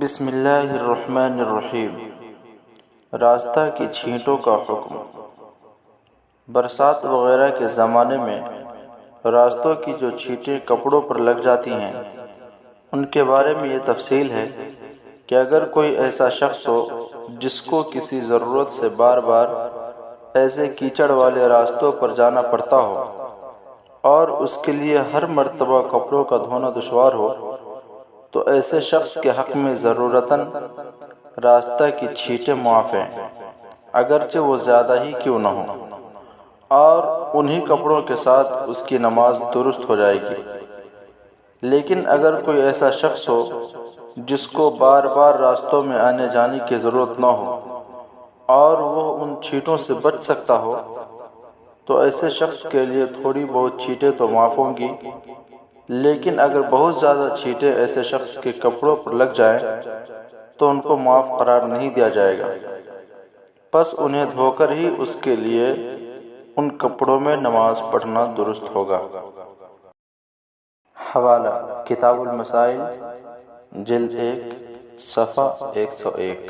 بسم اللہ الرحمن الرحیم۔ راستہ کی چھینٹوں کا حکم۔ برسات وغیرہ کے زمانے میں راستوں کی جو چھینٹیں کپڑوں پر لگ جاتی ہیں ان کے بارے میں یہ تفصیل ہے کہ اگر کوئی ایسا شخص ہو جس کو کسی ضرورت سے بار بار ایسے کیچڑ والے راستوں پر جانا پڑتا ہو اور اس کے لیے ہر مرتبہ کپڑوں کا دھونا دشوار ہو تو ایسے شخص کے حق میں ضرورتاً راستہ کی چھینٹیں معاف ہیں، اگرچہ وہ زیادہ ہی کیوں نہ ہوں، اور انہی کپڑوں کے ساتھ اس کی نماز درست ہو جائے گی۔ لیکن اگر کوئی ایسا شخص ہو جس کو بار بار راستوں میں آنے جانے کی ضرورت نہ ہو اور وہ ان چھینٹوں سے بچ سکتا ہو تو ایسے شخص کے لیے تھوڑی بہت چھینٹیں تو معاف ہوں گی، لیکن اگر بہت زیادہ چھینٹیں ایسے شخص کے کپڑوں پر لگ جائیں تو ان کو معاف قرار نہیں دیا جائے گا، پس انہیں دھو کر ہی اس کے لیے ان کپڑوں میں نماز پڑھنا درست ہوگا۔ حوالہ: کتاب المسائل، جلد 1، صفحہ 101۔